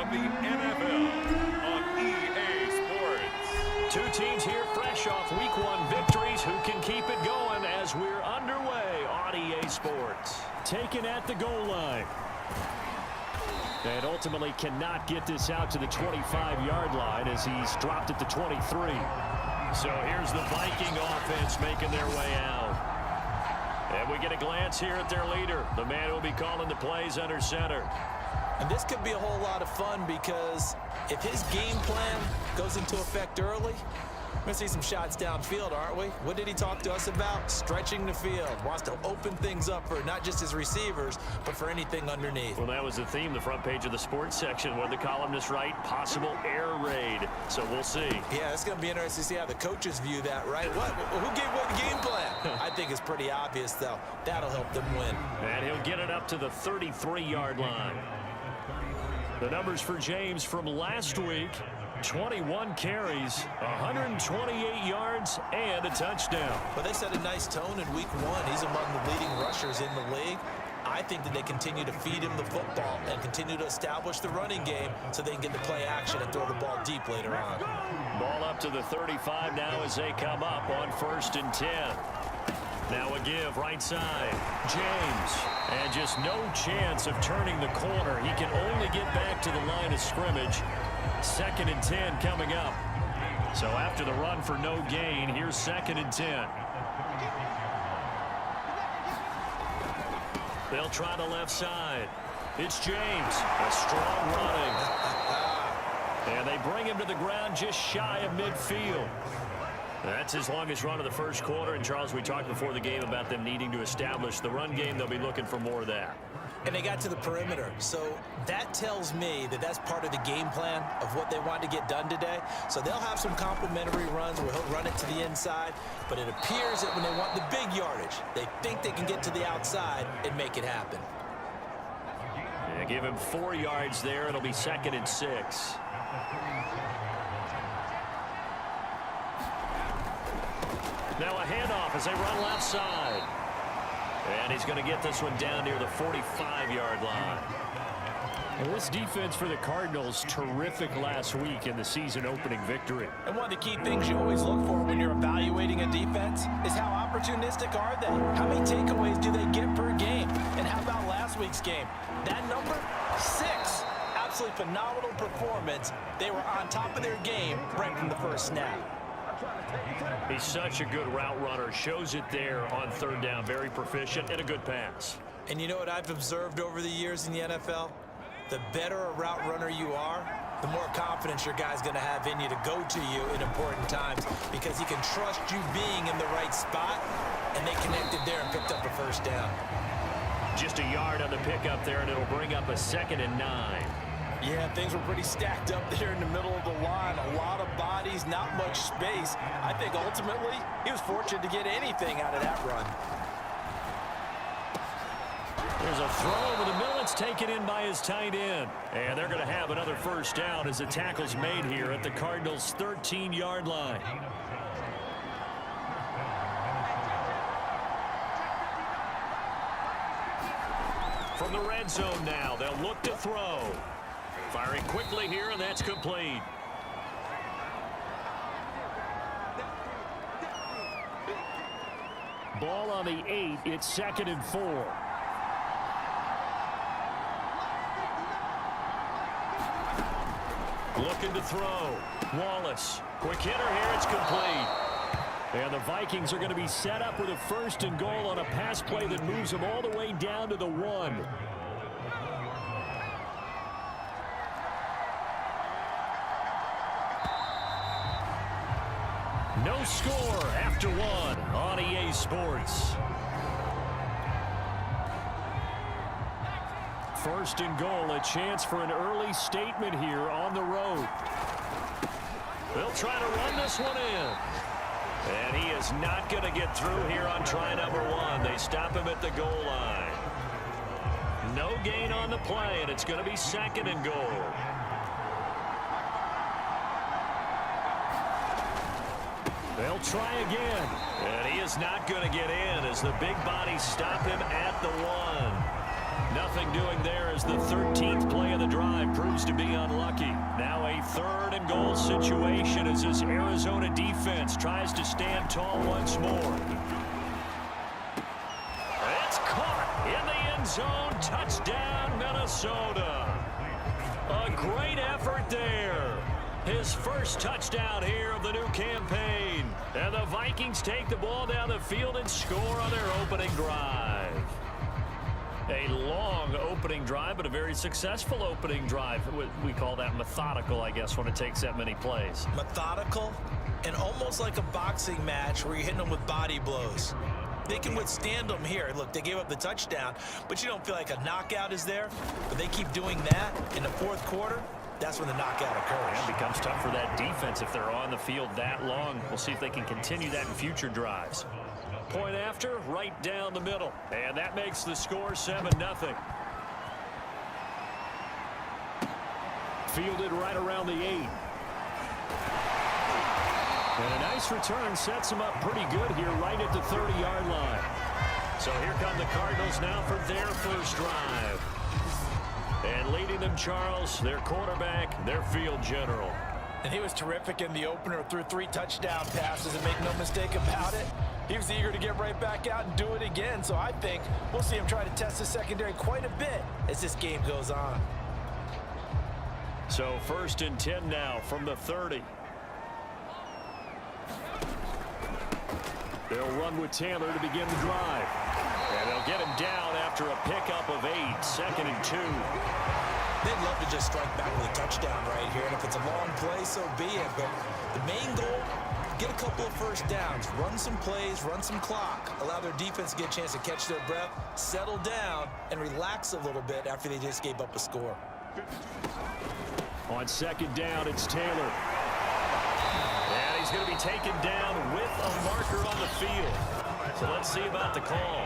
the NFL on EA Sports. Two teams here fresh off Week 1 victories. Who can keep it going as we're underway on EA Sports? Taken at the goal line. And ultimately cannot get this out to the 25-yard line as he's dropped it to 23. So here's the Viking offense making their way out. And we get a glance here at their leader, the man who will be calling the plays under center. And this could be a whole lot of fun because if his game plan goes into effect early, we're going to see some shots downfield, aren't we? What did he talk to us about? Stretching the field. Wants to open things up for not just his receivers, but for anything underneath. Well, that was the theme, the front page of the sports section. What did the columnists write? Possible air raid. So we'll see. Yeah, it's going to be interesting to see how the coaches view that, right? Who gave what game plan? I think it's pretty obvious, though. That'll help them win. And he'll get it up to the 33-yard line. The numbers for James from last week: 21 carries, 128 yards, and a touchdown. But they set a nice tone in Week 1. He's among the leading rushers in the league. I think that they continue to feed him the football and continue to establish the running game so they can get the play action and throw the ball deep later on. Ball up to the 35 now as they come up on 1st and 10. Now a give right side. James. And just no chance of turning the corner. He can only get back to the line of scrimmage. 2nd and 10 coming up. So after the run for no gain, here's 2nd and 10. They'll try the left side. It's James. A strong running. And they bring him to the ground just shy of midfield. That's his longest run of the first quarter. And, Charles, we talked before the game about them needing to establish the run game. They'll be looking for more of that. And they got to the perimeter. So that tells me that that's part of the game plan of what they want to get done today. So they'll have some complementary runs where he'll run it to the inside. But it appears that when they want the big yardage, they think they can get to the outside and make it happen. Yeah, give him 4 yards there. It'll be 2nd and 6. Now a handoff as they run left side. And he's going to get this one down near the 45-yard line. Well, this defense for the Cardinals, terrific last week in the season-opening victory. And one of the key things you always look for when you're evaluating a defense is how opportunistic are they? How many takeaways do they get per game? And how about last week's game? That number? 6. Absolutely phenomenal performance. They were on top of their game right from the first snap. He's such a good route runner. Shows it there on 3rd down. Very proficient and a good pass. And you know what I've observed over the years in the NFL? The better a route runner you are, the more confidence your guy's going to have in you to go to you in important times because he can trust you being in the right spot, and they connected there and picked up a 1st down. Just a yard on the pickup there, and it'll bring up a 2nd and 9. Yeah, things were pretty stacked up there in the middle of the line. A lot of bodies, not much space. I think ultimately he was fortunate to get anything out of that run. There's a throw over the middle. It's taken in by his tight end. And they're going to have another 1st down as the tackle's made here at the Cardinals' 13-yard line. From the red zone now, they'll look to throw. Firing quickly here, and that's complete. Ball on the 8. It's 2nd and 4. Looking to throw. Wallace. Quick hitter here. It's complete. And the Vikings are going to be set up with a 1st and goal on a pass play that moves them all the way down to the 1. No score after 1 on EA Sports. 1st and goal, a chance for an early statement here on the road. They'll try to run this one in. And he is not going to get through here on try number 1. They stop him at the goal line. No gain on the play, and it's going to be 2nd and goal. They'll try again. And he is not going to get in as the big bodies stop him at the 1. Nothing doing there as the 13th play of the drive proves seems to be unlucky. Now a 3rd and goal situation as this Arizona defense tries to stand tall once more. It's caught in the end zone. Touchdown, Minnesota. A great effort there. His first touchdown here of the new campaign. And the Vikings take the ball down the field and score on their opening drive. A long opening drive, but a very successful opening drive. We call that methodical, I guess, when it takes that many plays. Methodical and almost like a boxing match where you're hitting them with body blows. They can withstand them here. Look, they gave up the touchdown, but you don't feel like a knockout is there. But they keep doing that in the 4th quarter. That's when the knockout occurs. It becomes tough for that defense if they're on the field that long. We'll see if they can continue that in future drives. Point after, right down the middle. And that makes the score 7-0. Fielded right around the 8. And a nice return sets them up pretty good here right at the 30-yard line. So here come the Cardinals now for their first drive. And leading them, Charles, their quarterback, their field general. And he was terrific in the opener, threw 3 touchdown passes, and make no mistake about it, he was eager to get right back out and do it again. So I think we'll see him try to test the secondary quite a bit as this game goes on. So 1st and 10 now from the 30. They'll run with Taylor to begin the drive. And they'll get him down after a pickup of 8, 2nd and 2. They'd love to just strike back with a touchdown right here. And if it's a long play, so be it. But the main goal, get a couple of first downs, run some plays, run some clock, allow their defense to get a chance to catch their breath, settle down, and relax a little bit after they just gave up a score. On 2nd down, it's Taylor. And he's going to be taken down with a marker on the field. So let's see about the call.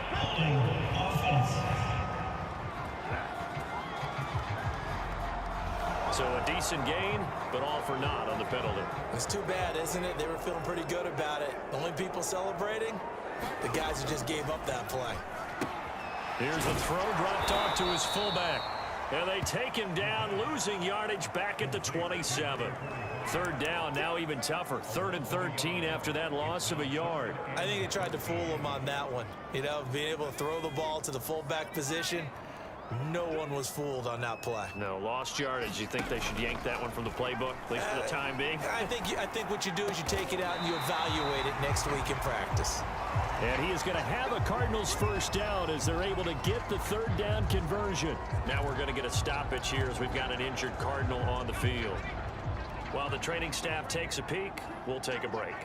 So a decent gain, but all for naught on the penalty. It's too bad, isn't it? They were feeling pretty good about it. The only people celebrating, the guys who just gave up that play. Here's a throw dropped off to his fullback. And they take him down, losing yardage back at the 27. 3rd down, now even tougher. 3rd and 13 after that loss of a yard. I think they tried to fool him on that one. You know, being able to throw the ball to the fullback position. No one was fooled on that play. No, lost yardage. You think they should yank that one from the playbook, at least for the time being? I think what you do is you take it out and you evaluate it next week in practice. And he is going to have a Cardinals first down as they're able to get the 3rd down conversion. Now we're going to get a stoppage here as we've got an injured Cardinal on the field. While the training staff takes a peek, we'll take a break.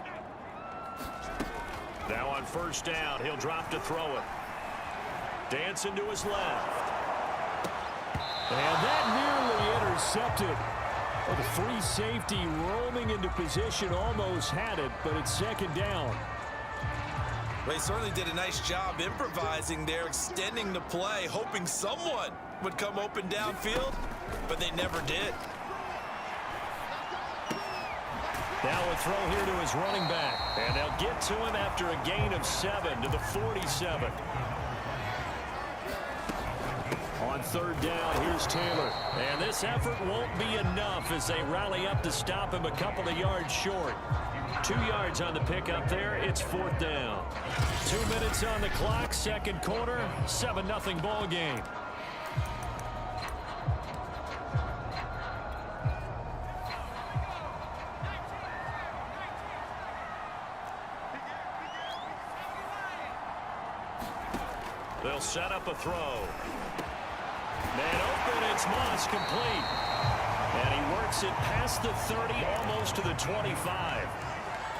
Now on 1st down, he'll drop to throw it. Dancing to his left. And that nearly intercepted. Well, the free safety roaming into position almost had it, but it's 2nd down. Well, he certainly did a nice job improvising there, extending the play, hoping someone would come open downfield, but they never did. Now a throw here to his running back, and they'll get to him after a gain of 7 to the 47. On 3rd down, here's Taylor. And this effort won't be enough as they rally up to stop him a couple of yards short. 2 yards on the pickup there. It's 4th down. 2 minutes on the clock, 2nd quarter, 7-0 ball game. They'll set up a throw. Man open, it's Moss, complete. And he works it past the 30, almost to the 25.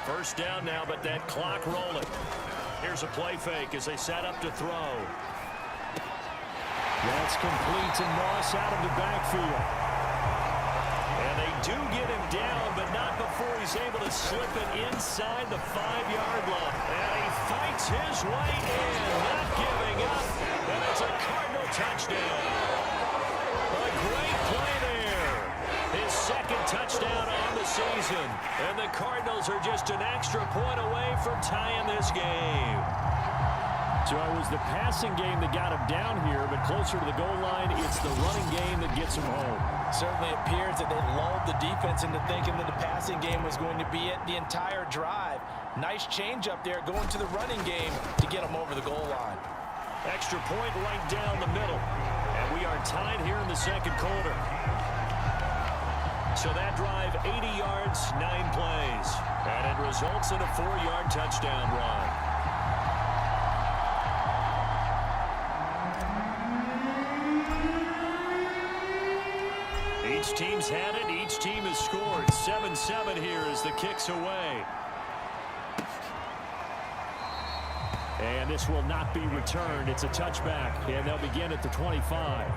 First down now, but that clock rolling. Here's a play fake as they set up to throw. That's complete to Moss out of the backfield. And they do get him down, but not before he's able to slip it inside the 5-yard line. And he fights his way in, not giving up. And it's a Cardinal touchdown. A great play there. His 2nd touchdown on the season. And the Cardinals are just an extra point away from tying this game. So it was the passing game that got him down here, but closer to the goal line, it's the running game that gets him home. Certainly appears that they lulled the defense into thinking that the passing game was going to be it the entire drive. Nice change up there going to the running game to get them over the goal line. Extra point right down the middle. And we are tied here in the second quarter. So that drive, 80 yards, 9 plays. And it results in a 4-yard touchdown run. Each team's had it. Each team has scored. 7-7 here as the kick's away. And this will not be returned. It's a touchback, and they'll begin at the 25.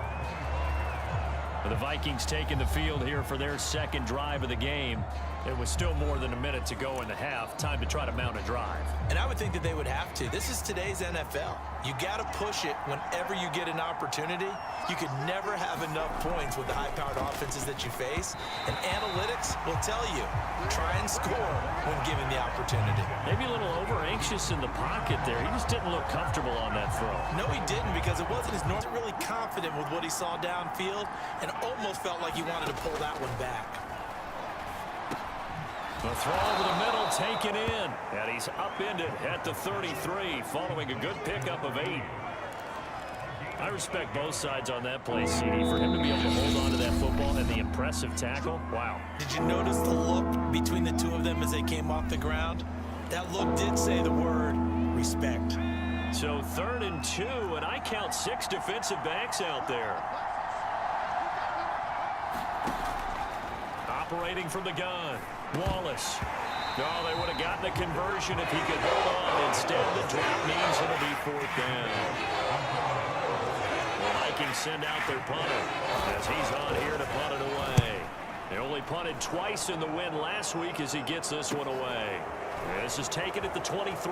The Vikings taking the field here for their second drive of the game. It was still more than a minute to go in the half. Time to try to mount a drive. And I would think that they would have to. This is today's NFL. You got to push it whenever you get an opportunity. You could never have enough points with the high-powered offenses that you face. And analytics will tell you, try and score when given the opportunity. Maybe a little over-anxious in the pocket there. He just didn't look comfortable on that throw. No, he didn't, because it wasn't his normal. Really confident with what he saw downfield and almost felt like he wanted to pull that one back. The throw over the middle, taken in. And he's upended at the 33, following a good pickup of 8. I respect both sides on that play, CD. For him to be able to hold on to that football and the impressive tackle, wow. Did you notice the look between the two of them as they came off the ground? That look did say the word respect. So 3rd and 2, and I count 6 defensive backs out there. Operating from the gun. Wallace. No, they would have gotten a conversion if he could hold on. Instead, the drop means it'll be 4th down. The Vikings send out their punter as he's on here to punt it away. They only punted twice in the win last week as he gets this one away. This is taken at the 23.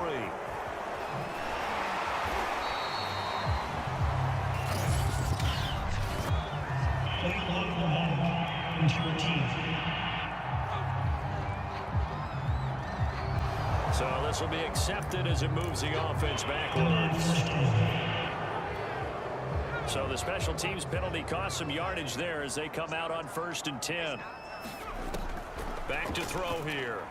So this will be accepted as it moves the offense backwards. So the special teams penalty cost some yardage there as they come out on 1st and 10. Back to throw here.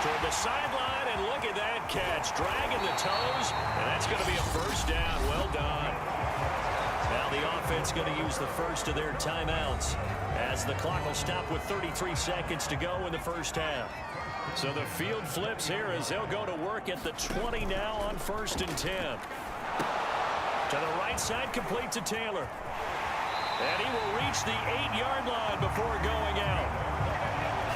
Toward the sideline, and look at that catch. Dragging the toes, and that's going to be a 1st down. Well done. Now the offense going to use the first of their timeouts as the clock will stop with 33 seconds to go in the first half. So the field flips here as they'll go to work at the 20 now on 1st and 10. To the right side, complete to Taylor. And he will reach the 8-yard line before going out.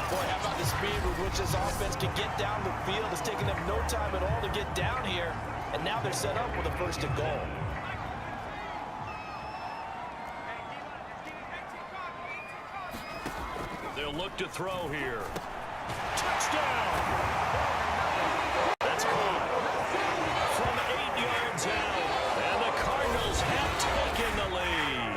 Boy, how about the speed with which this offense can get down the field? It's taking them no time at all to get down here. And now they're set up with a 1st and goal. They'll look to throw here. Touchdown! That's caught from 8 yards out. And the Cardinals have taken the lead.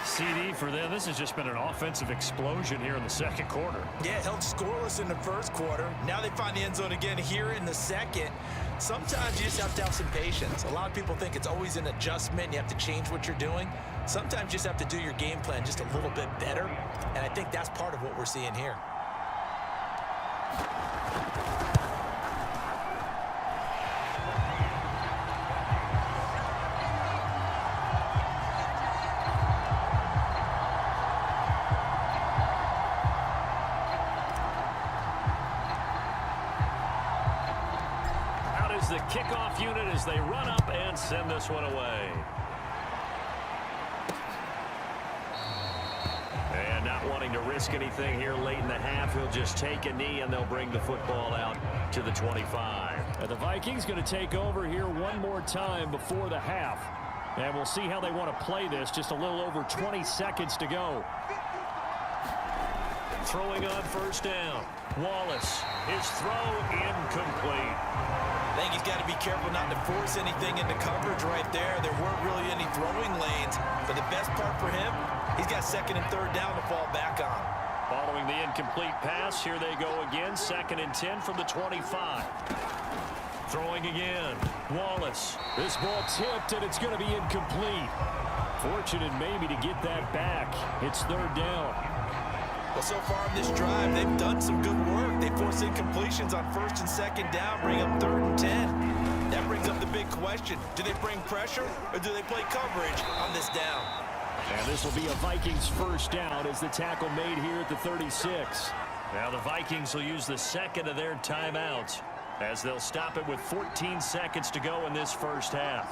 CD for them, this has just been an offensive explosion here in the second quarter. Yeah, held scoreless in the first quarter. Now they find the end zone again here in the second. Sometimes you just have to have some patience. A lot of people think it's always an adjustment. You have to change what you're doing. Sometimes you just have to do your game plan just a little bit better. And I think that's part of what we're seeing here. The kickoff unit as they run up and send this one away. And not wanting to risk anything here late in the half, he'll just take a knee and they'll bring the football out to the 25. And the Vikings going to take over here one more time before the half. And we'll see how they want to play this. Just a little over 20 seconds to go. Throwing on 1st down. Wallace, his throw incomplete. I think he's got to be careful not to force anything into coverage right there. There weren't really any throwing lanes. But the best part for him, he's got 2nd and 3rd down to fall back on. Following the incomplete pass, here they go again. 2nd and 10 from the 25. Throwing again. Wallace. This ball tipped, and it's going to be incomplete. Fortunate maybe to get that back. It's third down. Well, so far in this drive, they've done some good work. They force incompletions on first and second down, bring up 3rd and 10. That brings up the big question. Do they bring pressure, or do they play coverage on this down? And this will be a Vikings first down as the tackle made here at the 36. Now the Vikings will use the second of their timeouts as they'll stop it with 14 seconds to go in this first half.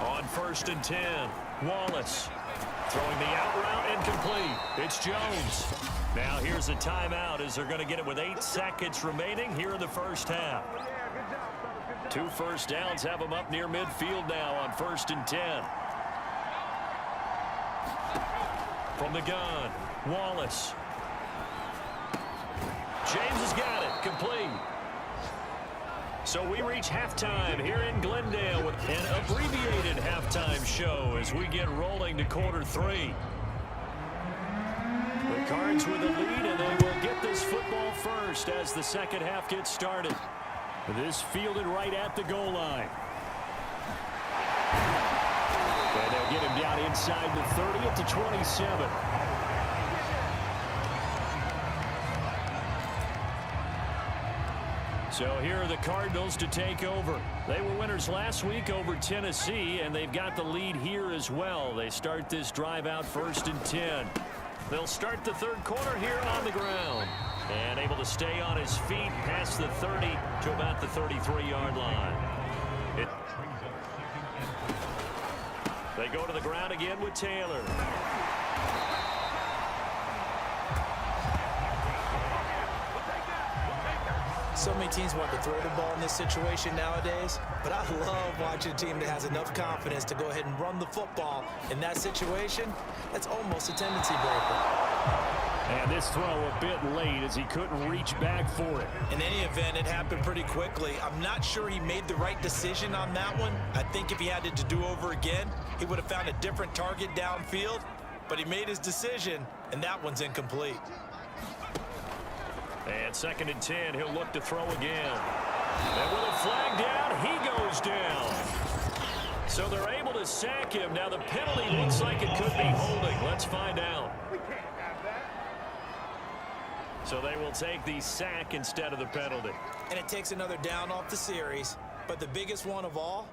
On 1st and 10, Wallace throwing the out route incomplete. It's Jones. Now here's a timeout as they're going to get it with 8 seconds remaining here in the first half. 2 first downs have them up near midfield now on 1st and 10. From the gun, Wallace. James has got it, complete. So we reach halftime here in Glendale with an abbreviated halftime show as we get rolling to quarter 3. The Cards with a lead, and they will get this football first as the second half gets started. This fielded right at the goal line. And they'll get him down inside the 30 at the 27. So here are the Cardinals to take over. They were winners last week over Tennessee, and they've got the lead here as well. They start this drive out 1st and 10. They'll start the third quarter here on the ground. And able to stay on his feet past the 30 to about the 33-yard line. They go to the ground again with Taylor. So many teams want to throw the ball in this situation nowadays, but I love watching a team that has enough confidence to go ahead and run the football. In that situation, that's almost a tendency breaker. And this throw a bit late as he couldn't reach back for it. In any event, it happened pretty quickly. I'm not sure he made the right decision on that one. I think if he had it to do over again, he would have found a different target downfield. But he made his decision, and that one's incomplete. And 2nd and 10, he'll look to throw again. And with a flag down, he goes down. So they're able to sack him. Now the penalty looks like it could be holding. Let's find out. So they will take the sack instead of the penalty. And it takes another down off the series. But the biggest one of all,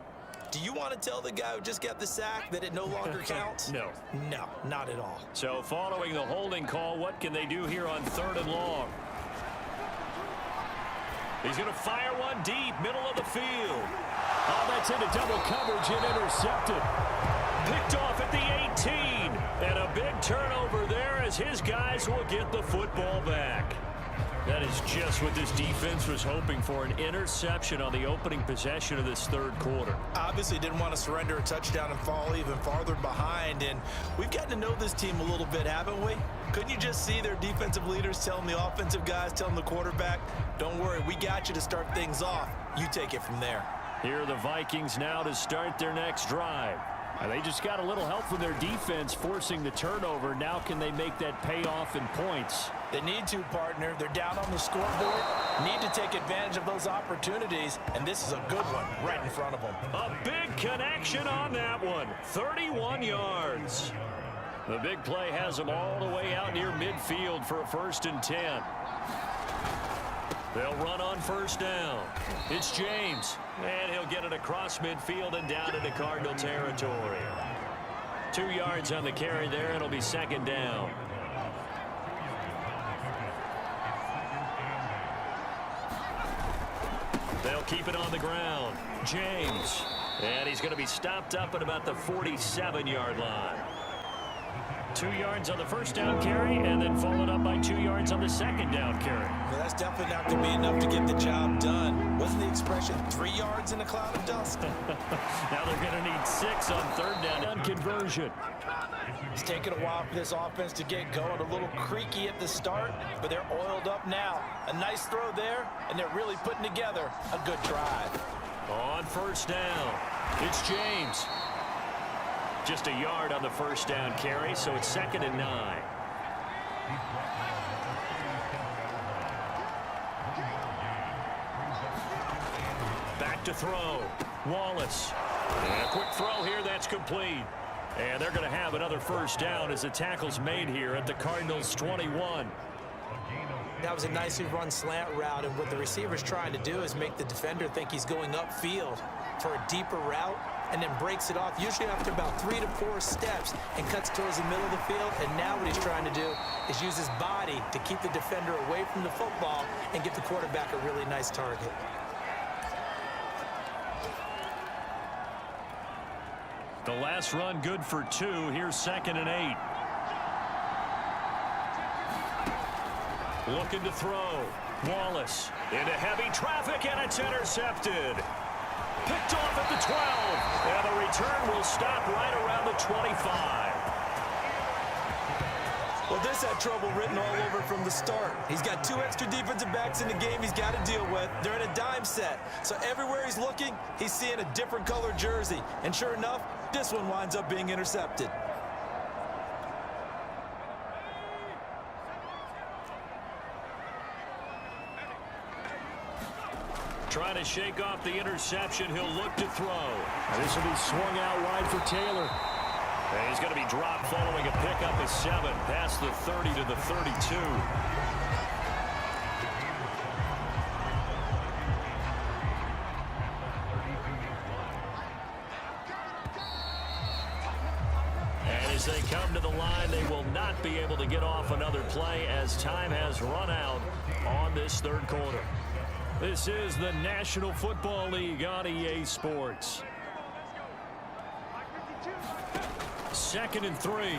do you want to tell the guy who just got the sack that it no longer counts? No. No, not at all. So following the holding call, what can they do here on 3rd and long? He's going to fire one deep, middle of the field. Oh, that's into double coverage and intercepted. Picked off at the 18. And a big turnover there as his guys will get the football back. That is just what this defense was hoping for, an interception on the opening possession of this third quarter. Obviously didn't want to surrender a touchdown and fall even farther behind. And we've gotten to know this team a little bit, haven't we? Couldn't you just see their defensive leaders telling the offensive guys, telling the quarterback, don't worry, we got you to start things off. You take it from there. Here are the Vikings now to start their next drive. And they just got a little help from their defense forcing the turnover. Now can they make that pay off in points? They need to, partner. They're down on the scoreboard. Need to take advantage of those opportunities. And this is a good one right in front of them. A big connection on that one. 31 yards. The big play has them all the way out near midfield for a 1st and 10. They'll run on 1st down. It's James. And he'll get it across midfield and down into Cardinal territory. 2 yards on the carry there. It'll be 2nd down. They'll keep it on the ground. James. And he's going to be stopped up at about the 47-yard line. 2 yards on the 1st down carry, and then followed up by 2 yards on the 2nd down carry. Well, that's definitely not going to be enough to get the job done. Wasn't the expression 3 yards in a cloud of dust? Now they're going to need 6 on 3rd down on conversion. It's taken a while for this offense to get going. A little creaky at the start, but they're oiled up now. A nice throw there, and they're really putting together a good drive. On 1st down, it's James. Just a yard on the 1st down carry, so it's 2nd and 9. Back to throw. Wallace. And a quick throw here. That's complete. And they're going to have another first down as the tackle's made here at the Cardinals' 21. That was a nicely run slant route, and what the receiver's trying to do is make the defender think he's going upfield for a deeper route, and then breaks it off, usually after about 3 to 4 steps, and cuts towards the middle of the field. And now what he's trying to do is use his body to keep the defender away from the football and give the quarterback a really nice target. The last run good for 2. Here's 2nd and 8. Looking to throw. Wallace into heavy traffic, and it's intercepted. Picked off at the 12. And the return will stop right around the 25. Well, this had trouble written all over from the start. He's got 2 extra defensive backs in the game he's got to deal with. They're in a dime set. So everywhere he's looking, he's seeing a different color jersey. And sure enough, this one winds up being intercepted. Trying to shake off the interception. He'll look to throw. This will be swung out wide for Taylor. And he's going to be dropped following a pickup of 7 past the 30 to the 32. And as they come to the line, they will not be able to get off another play as time has run out on this 3rd quarter. This is the National Football League on EA Sports. 2nd and 3. And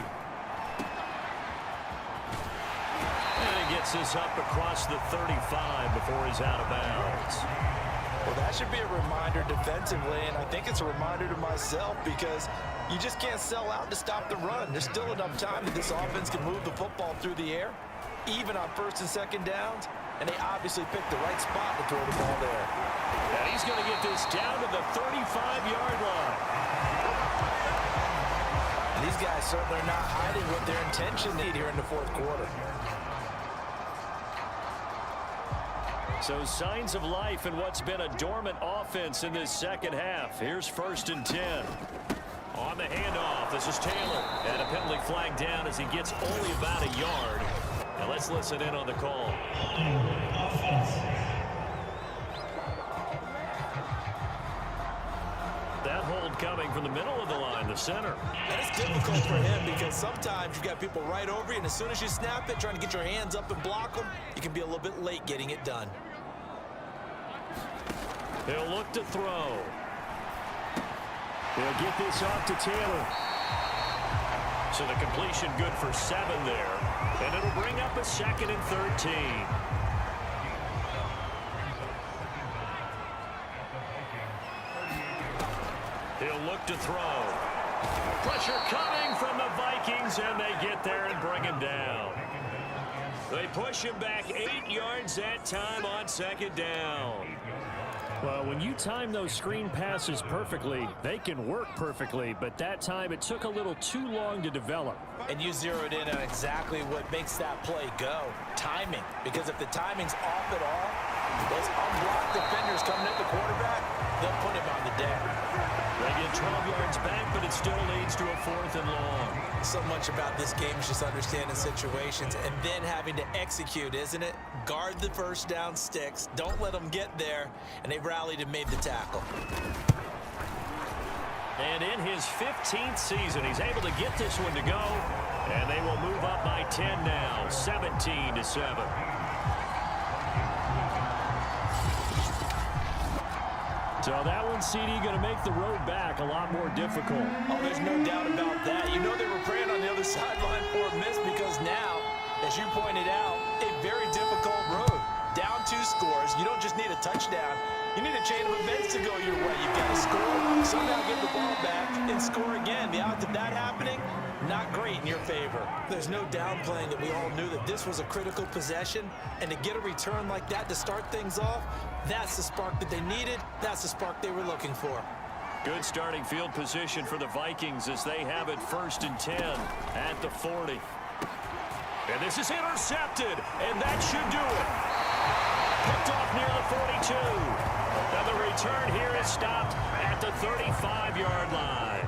he gets this up across the 35 before he's out of bounds. Well, that should be a reminder defensively, and I think it's a reminder to myself, because you just can't sell out to stop the run. There's still enough time that this offense can move the football through the air, even on 1st and 2nd downs. And they obviously picked the right spot to throw the ball there. And he's going to get this down to the 35-yard line. And these guys certainly are not hiding what their intention is here in the 4th quarter. So signs of life in what's been a dormant offense in this 2nd half. Here's 1st and 10. On the handoff, this is Taylor. And a penalty flag down as he gets only about a yard. Now let's listen in on the call. That hold coming from the middle of the line, the center. And it's difficult for him because sometimes you've got people right over you, and as soon as you snap it, trying to get your hands up and block them, you can be a little bit late getting it done. He'll look to throw. He'll get this off to Taylor. So the completion good for 7 there. And it'll bring up a 2nd and 13. He'll look to throw. Pressure coming from the Vikings, and they get there and bring him down. They push him back 8 yards that time on 2nd down. Well, when you time those screen passes perfectly, they can work perfectly, but that time it took a little too long to develop. And you zeroed in on exactly what makes that play go. Timing. Because if the timing's off at all, those unblocked defenders coming at the quarterback, they'll put him on the deck. They get 12 yards back, but it still leads to a 4th and long. So much about this game is just understanding situations and then having to execute, isn't it? Guard the 1st down sticks. Don't let them get there. And they rallied and made the tackle. And in his 15th season, he's able to get this one to go. And they will move up by 10 now, 17-7. So that one, CD, going to make the road back a lot more difficult. Oh, there's no doubt about that. You know they were praying on the other sideline for a miss, because now, as you pointed out, a very difficult road. Down 2 scores. You don't just need a touchdown. You need a chain of events to go your way. You've got to score, somehow get the ball back, and score again. The odds of that happening, not great in your favor. There's no downplaying that we all knew that this was a critical possession, and to get a return like that to start things off, that's the spark that they needed. That's the spark they were looking for. Good starting field position for the Vikings as they have it 1st and 10 at the 40. And this is intercepted, and that should do it. Picked off near the 42. And the return here is stopped at the 35-yard line.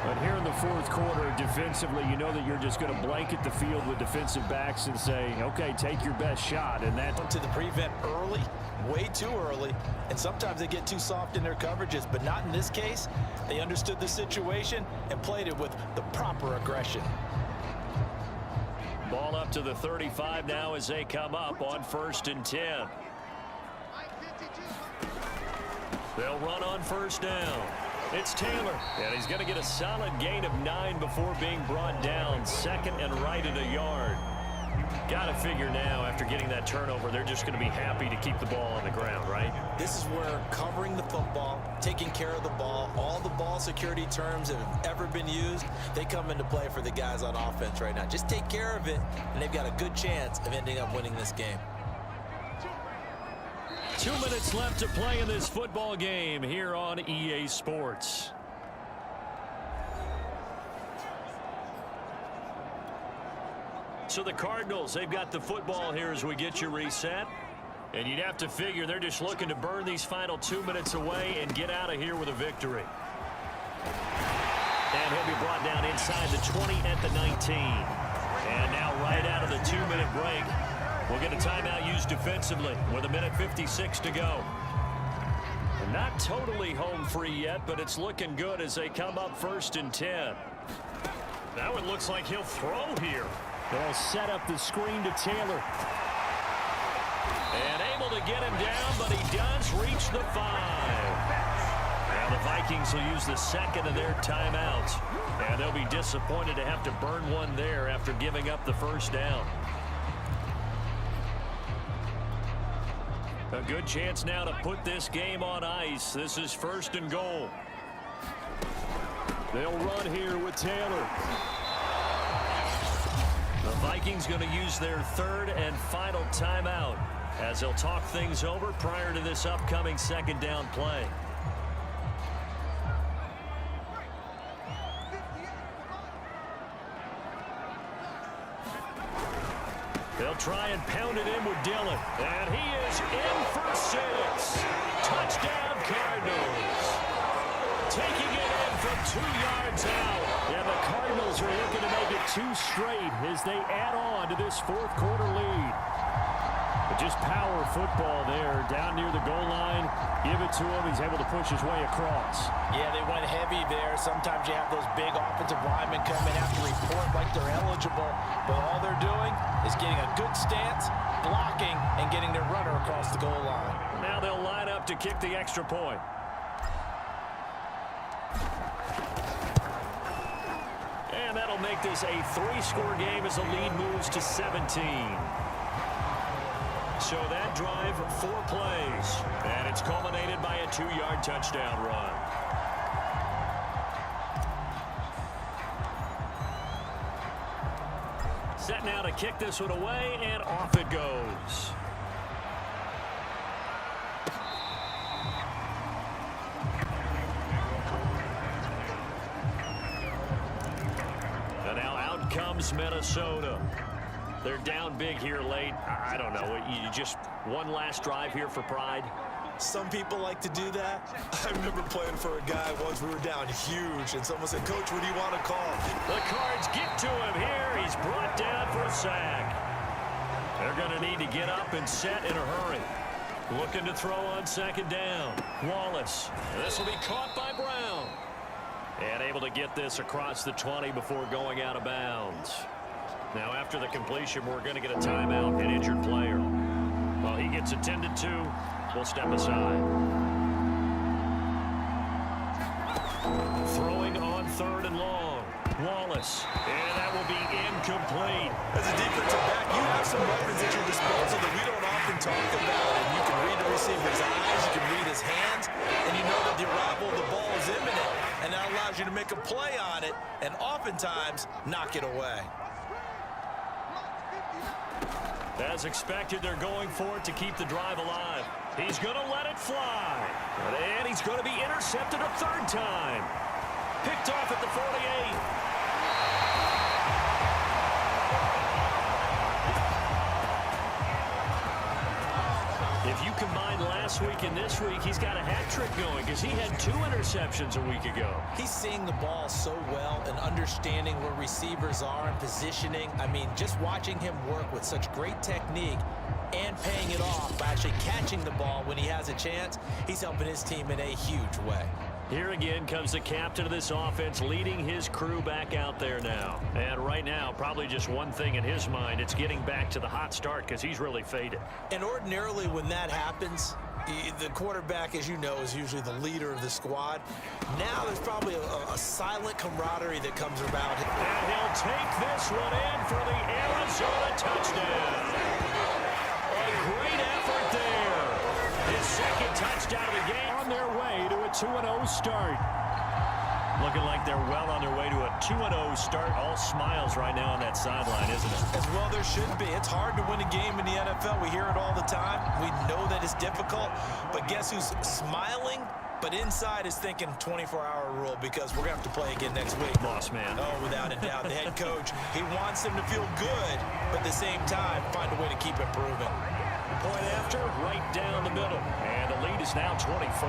But here in the fourth quarter, defensively, you know that you're just going to blanket the field with defensive backs and say, okay, take your best shot. And that to the prevent early, way too early, and sometimes they get too soft in their coverages, but not in this case. They understood the situation and played it with the proper aggression. Ball up to the 35 now as they come up on 1st and 10. They'll run on 1st down. It's Taylor, and he's going to get a solid gain of 9 before being brought down. 2nd and right at a yard. Got to figure now, after getting that turnover, they're just going to be happy to keep the ball on the ground, right? This is where covering the football, taking care of the ball, all the ball security terms that have ever been used, they come into play for the guys on offense right now. Just take care of it, and they've got a good chance of ending up winning this game. 2 minutes left to play in this football game here on EA Sports. So the Cardinals, they've got the football here as we get you reset. And you'd have to figure they're just looking to burn these final 2 minutes away and get out of here with a victory. And he'll be brought down inside the 20 at the 19. And now right out of the 2-minute break, we'll get a timeout used defensively with 1:56 to go. And not totally home free yet, but it's looking good as they come up 1st and 10. Now it looks like he'll throw here. They'll set up the screen to Taylor. And able to get him down, but he does reach the 5. Now the Vikings will use the 2nd of their timeouts. And they'll be disappointed to have to burn one there after giving up the 1st down. A good chance now to put this game on ice. This is 1st and goal. They'll run here with Taylor. The Vikings going to use their 3rd and final timeout as they'll talk things over prior to this upcoming 2nd down play. They'll try and pound it in with Dillon. And he is in for 6. Touchdown, Cardinals. Taking it in from 2 yards out. And the Cardinals are looking to make it 2 straight as they add on to this fourth quarter lead. But just power football there down near the goal line. Give it to him. He's able to push his way across. Yeah, they went heavy there. Sometimes you have those big offensive linemen come in, have to report like they're eligible. But all they're doing is getting a good stance, blocking, and getting their runner across the goal line. Now they'll line up to kick the extra point. And that'll make this a 3-score game as the lead moves to 17. So that drive, 4 plays. And it's culminated by a 2-yard touchdown run. Set now to kick this one away, and off it goes. And now out comes Minnesota. They're down big here late. I don't know. You just one last drive here for pride. Some people like to do that. I remember playing for a guy once. We were down huge, and someone said, "Coach, what do you want to call?" The Cards get to him here. He's brought down for a sack. They're going to need to get up and set in a hurry. Looking to throw on 2nd down. Wallace. This will be caught by Brown. And able to get this across the 20 before going out of bounds. Now after the completion, we're going to get a timeout, an injured player. Well, he gets attended to. We'll step aside. Throwing on 3rd and long. Wallace. And that will be incomplete. As a defensive back, you have some weapons at your disposal that we don't often talk about. And you can read the receiver's eyes, you can read his hands, and you know that the arrival of the ball is imminent. And that allows you to make a play on it and oftentimes knock it away. As expected, they're going for it to keep the drive alive. He's going to let it fly. And he's going to be intercepted a 3rd time. Picked off at the 48. last week and this week, he's got a hat trick going because he had 2 interceptions a week ago. He's seeing the ball so well and understanding where receivers are and positioning. I mean, just watching him work with such great technique and paying it off by actually catching the ball when he has a chance, he's helping his team in a huge way. Here again comes the captain of this offense leading his crew back out there now. And right now, probably just one thing in his mind, it's getting back to the hot start because he's really faded. And ordinarily when that happens, the quarterback, as you know, is usually the leader of the squad. Now there's probably a silent camaraderie that comes about. And he'll take this one in for the Arizona touchdown. A great effort there. His second touchdown of the game. On their way to a 2-0 start. Looking like they're well on their way to a 2-0 start. All smiles right now on that sideline, isn't it? As well there should be. It's hard to win a game in the NFL. We hear it all the time. We know that it's difficult. But guess who's smiling? But inside is thinking 24-hour rule because we're going to have to play again next week. Boss man. Oh, without a doubt. The head coach, he wants them to feel good, but at the same time, find a way to keep improving. Point after, right down the middle. And the lead is now 24.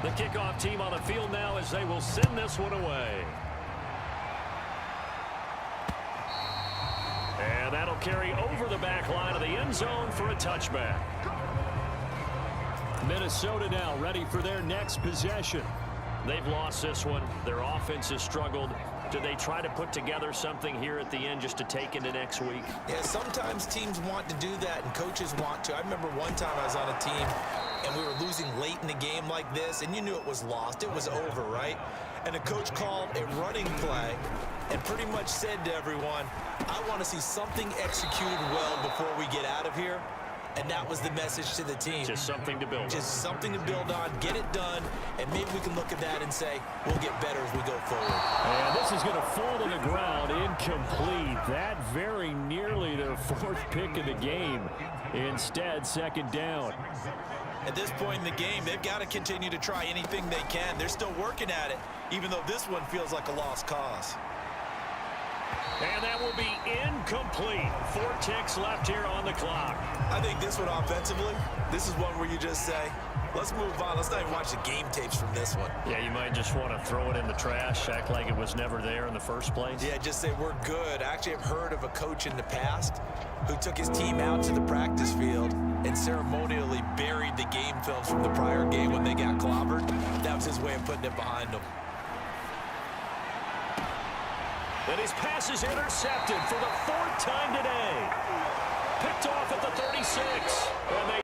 The kickoff team on the field now as they will send this one away. And that'll carry over the back line of the end zone for a touchback. Minnesota now ready for their next possession. They've lost this one. Their offense has struggled. Do they try to put together something here at the end just to take into next week? Yeah, sometimes teams want to do that and coaches want to. I remember one time I was on a team and we were losing late in a game like this and you knew it was lost. It was over, right? And the coach called a running play and pretty much said to everyone, I want to see something executed well before we get out of here. And that was the message to the team. Just something to build on. Just something to build on, get it done, and maybe we can look at that and say, we'll get better as we go forward. And this is going to fall to the ground incomplete. That very nearly their 4th pick of the game. Instead, 2nd down. At this point in the game, they've got to continue to try anything they can. They're still working at it, even though this one feels like a lost cause. And that will be incomplete. 4 ticks left here on the clock. I think this one offensively, this is one where you just say, let's move on. Let's not even watch the game tapes from this one. Yeah, you might just want to throw it in the trash, act like it was never there in the first place. Yeah, just say we're good. I actually have heard of a coach in the past who took his team out to the practice field and ceremonially buried the game films from the prior game when they got clobbered. That was his way of putting it behind them. And his pass is intercepted for the 4th time today. Picked off at the 36. And they